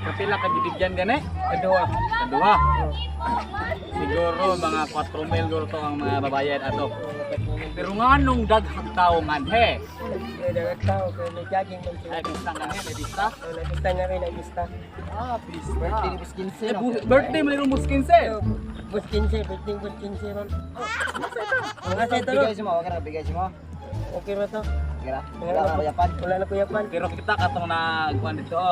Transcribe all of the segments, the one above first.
Kapila ka gibigyan gani? Kadua. Kadua. Siguro mga 4 mil guro to ang mga babayad ato. Pero nga nung daghang tao man he. May dagat tao, kaya may jogging man sila. Ay pista nga he, may pista. Nagpista niya rin, nagpista. Ah, pista. Birthday ni Bus 15, no? Birthday mo ni Bus 15. Bus 15, birthday Bus 15 ron. Mga sa ito, Bigay si mo, okay na bigay si mo. okay ba to? Okay na. Wala ka payapan. Wala na kuyapan. Pero kita katong nagkuhan dito.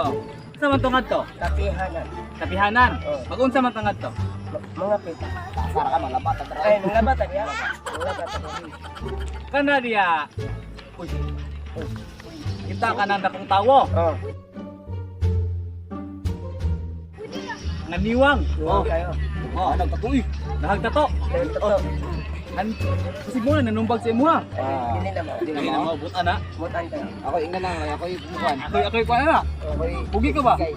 Sa man tungad to? Kapihanan. Kapihanan. Oo. Mag-unsa man tungad to? Mga pita. Sara ka malapat at Ay, nung labatan ya. Nung labatan ya. Kana diya. Uy. Kita ka nang dakong tawo. Oh, Nganiwang. luwag kayo. Oh, nagpatuloy. Nahagtato. Dahil totoo. Kasi mo na nanumbag sa imo ha. Hindi na mo. Hindi na mo buta na. Mutan kayo. Ako ingnan lang, ako yung kumukuhan. Ako kuha na. Ako yung Pugi ko ba? Ay.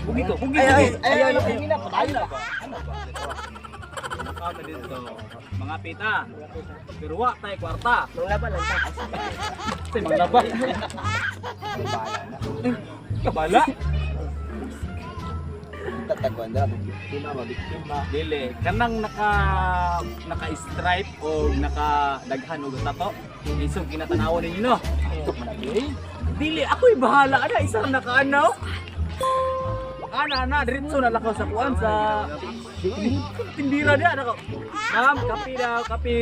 Pugi ko. Pugi. Ay. Hindi na, patayo na. Kami dito. Mga pita. Pero wa tayo kwarta. Nung laban lang tayo. Kasi maglaba. Kabala. Tatagwan na, biktima ba, biktima. Dili, kanang naka-stripe o naka-daghan og tato. Isog ginatanaw ninyo no. Dili, ako'y bahala ana isang nakaanaw. Ana, diretso na lakaw sa kuan sa tindira dia nako. Ma'am, kape daw, kape.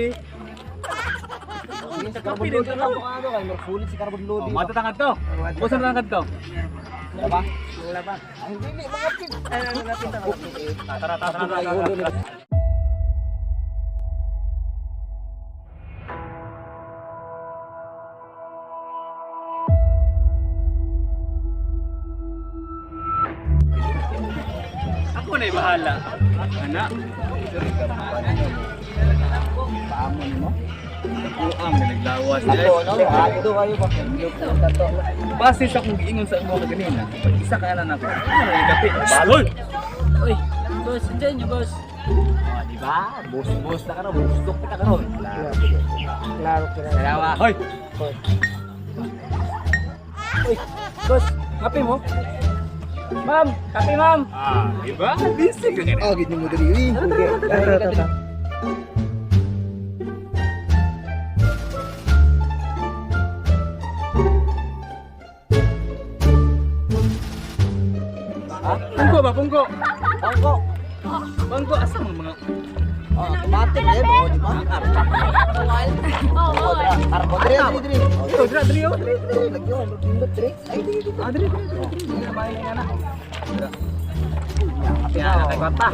Sa carbon load na mo ano kay merfulit si carbon load. Mata tangad to. Usa na tangad to. Diba? Nung laban. Ang dili mga pit. Ay, nung napita ko. Tara. Ako na'y bahala. Anak. Paamon mo. Ang naglawas Ako, no? Ito kayo ba? Tato. Base sa kung giingon sa mga kanina, pag isa ka na nako. Ano yung kape? Baloy! Uy, boss, dyan niyo, boss. Oh, di ba? Bus na ka ron, bustok ka na ron. Klaro ka na. Dalawa. Hoy! Uy, boss, kape mo? Ma'am, kape ma'am. Ah, di ba? Busy ka ganyan. Ah, gid mo diri. Tara. Pungko ba? Pungko? Bangko. Pungko, asa mga Oh, automatic na yun. Oh, di ba? Carbon diri. Ito, diri. Lagi oh, magpindot diri. Ay, diri. Ah, diri. Kumain na na. Kape na, kay kwarta.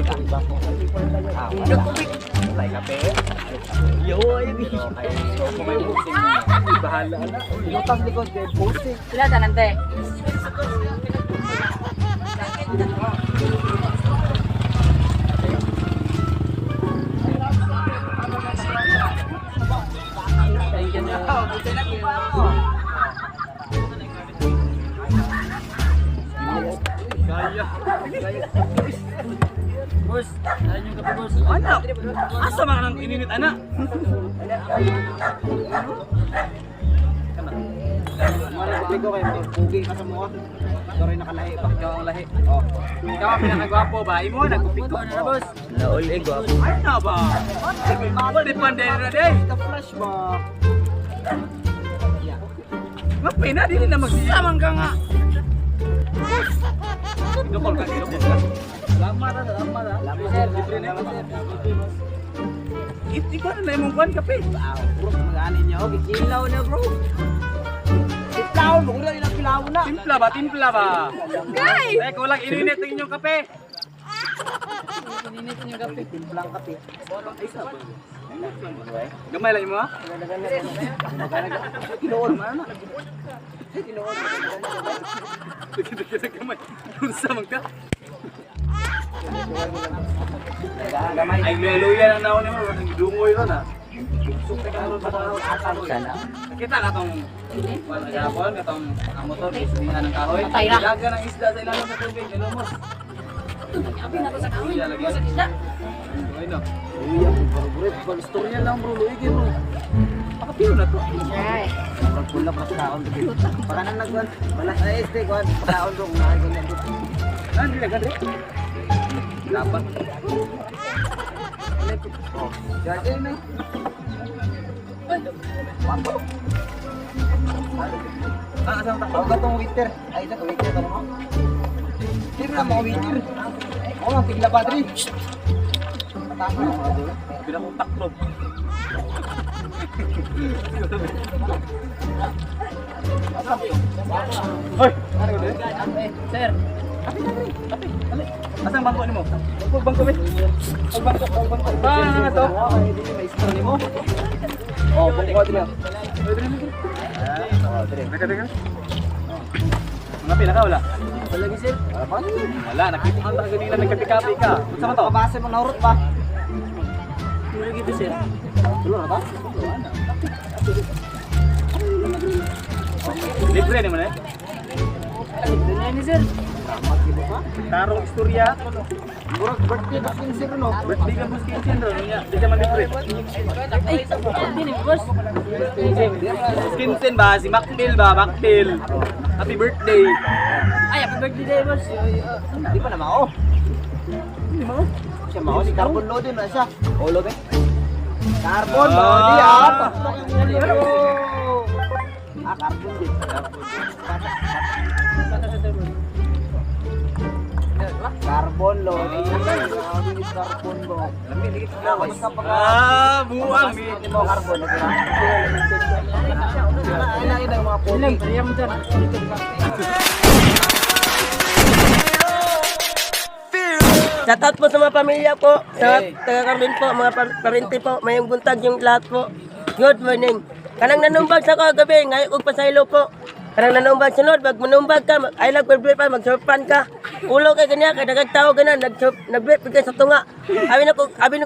Ah, wala tubig. Tay kape. Yo, ay di. Ako may busing. Bahala na. Lutang likod kay posting. Sila tanante. Gaya. Boss, ayun yung kape, boss. Anak, asa man ang ininit anak? Mara ko ko kay pugi ka sa mo. Doray nakalahi ba? Ikaw ang lahi. Oh. Ikaw ang pinakagwapo ba? Imo nagpupiko na boss. Nauli ko. Ay na ba? Ano depende na day? Ka flash ba? Mapina dili na magsamang ka nga. Dokol ka. Lama ra. Sir, libre na ako. Ikaw na imong kuan kape. Bro, mag-ani niya oh, kilaw na bro. Kilaw, mo na ilang kilaw na. Timpla ba? Guys! Teko lang ininit ang inyong kape. Ininitin yung kape. Timplang kape. Gamay lang mo ha? Kinuon man na. Dikit gamay. Unsa man ka? Gamay. Ay luya lang naon mo, dungoy ron ha. Sukte ka ron Sana. Kita ka tong wala gapon katong ang motor isdihan ng kahoy. Patay na. Daga ng isda sa ilalim sa tubig, lumos. Abi na ko sa kahoy. Luya lagi. Sa isda. Uy no. Uy, ang bro, istorya lang bro, luigi bro. Pakapiro na to. Ay. Sobrang pula pa sa kaon dito. Para nang nagwan, wala sa este kwan, kaon bro, kung nakaganyan dito. Hindi lang kadre. Dapat. Oh, jadi ini. Asam tak. Oh, gatong waiter. Ay, ito waiter ka mo. Hindi na mo waiter. Oh, ang tigla padre. Patama na ako. Bila ko taklob. Hoy, ano ko din? Sir. Asang bangko nimo? Bangko mi. Bangko. Ah, to. May store nimo. Oh, bangko din. Oh, dire. Teka. Mga pila ka wala? Wala gi sir. Wala, nakita ka talaga nila nagkapi-kapi ka. Unsa man to? Base mo naurot ba? Wala gi sir. Tulo na ba? Libre naman eh. Libre ni sir. Tarong istorya. Murag birthday na sir no. Birthday ka mas kinsin no niya. Di ka man libre. Ay, hindi ni boss. Kinsin ba si Macpil ba? Macpil. Happy birthday. Ay, happy birthday day, boss. Di pa na mao. Hindi mo. Siya mao si carbon load din na siya. Oh, load eh. Carbon load di ah. Ah, carbon din. Carbon load. Carbon bo. Ah, buang ni. Mo carbon na kira. Ay, ina mga pogi. Pareham dyan. Shoutout po sa mga pamilya po, sa taga-Carmen po, mga parente po, mayong buntag yung lahat po. Good morning. Kanang nanumbag sa kagabi, ngayon kong pasaylo po. Kanang nanumbag sunod, pag manumbag ka, I love birthday pa, mag-surfan ka. Ulo kay kanya, kay nagagtao ka na, nag-birth ka sa tunga. Abi na ko, 1,000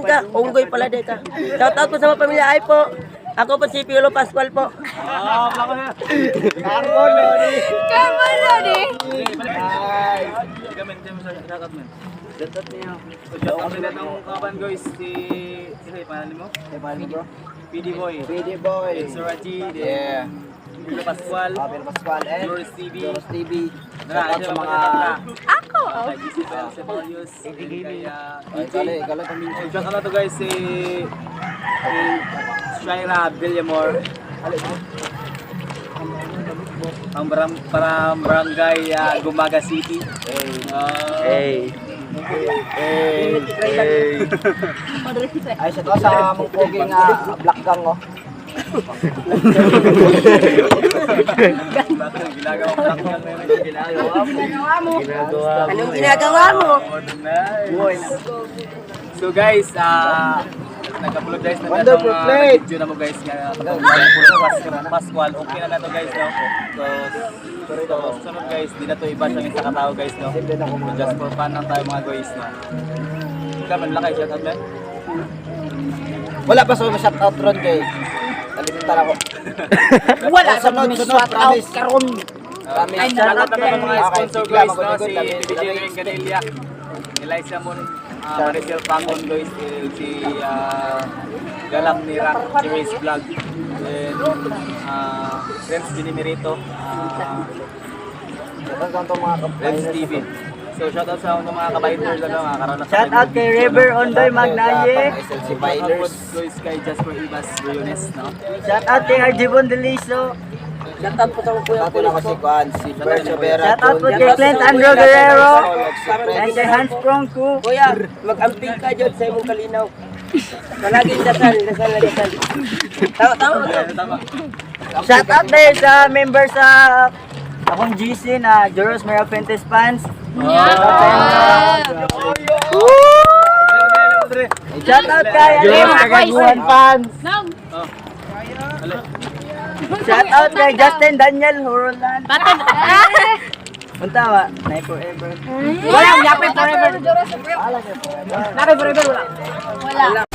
ka, unggoy pala de ka. Shoutout po sa mga pamilya ay po. Ako po si Piolo Pascual po. Ah, blako na. Carbon load. Kamera ni. Ay. Gamen din sa shoutout man. Shoutout niyo. Shoutout din ng kaban guys si pangalan mo? Paano bro? PD Boy. PD boy. Suraji. Yeah. Piolo Pascual. Abel Pascual and Joris TV. Joros TV. Nara, Sa mga Ako. Kay GC Sebalius. Kaya ay kala kami. shout out na to guys si Shaira Villamor. Ang barangay Gumaga City. Hey. Ay sa to sa mong poging black gang oh. Anong ginagawa mo? So guys, nag-apologize na Wonderful itong plate. video na mo guys nga Pascual. Okay na to guys no. So sunod guys, di na to iba siya sa katao guys no. Just for fun lang tayo mga guys no. Ikaw man lakay shout out man. Wala pa sa shout out ron kay. Kalimutan ako. Wala sa sunod promise. karon. Promise. Salamat naman mga Okay, sponsor sige, guys no, magod-magod si kami. BBJ Ring Gadelia, Eliza Mon, Maricel Pangon guys, si Galak ni Rock, Cherry's Vlog, and Friends Dinimerito, Shout out to mga Friends TV. So shout out sa mga kabaiters karon na Shout out kay River Ondoy Magnaye. SLC Binders. guys kay Jasper Ibas Briones no. Shout out kay Arjibon Deliso. Shout out po sa mga kuya Shout out ako si Juan, si Bert Sobera. Shout out po kay Clint Andrew Guerrero. And kay Hans Prongku. Kuya, mag-amping ka dyan sa imong kalinaw. Palaging dasal. Tama. Shout out din sa member sa akong GC na Joros Mera Fuentes fans. Shout out kay Joros Kagaguhan fans. Nang. Shout out kay Justin Daniel Hurolan. Patay. Punta ba? Night forever. Wala, yapay forever. Yapay forever wala. Wala.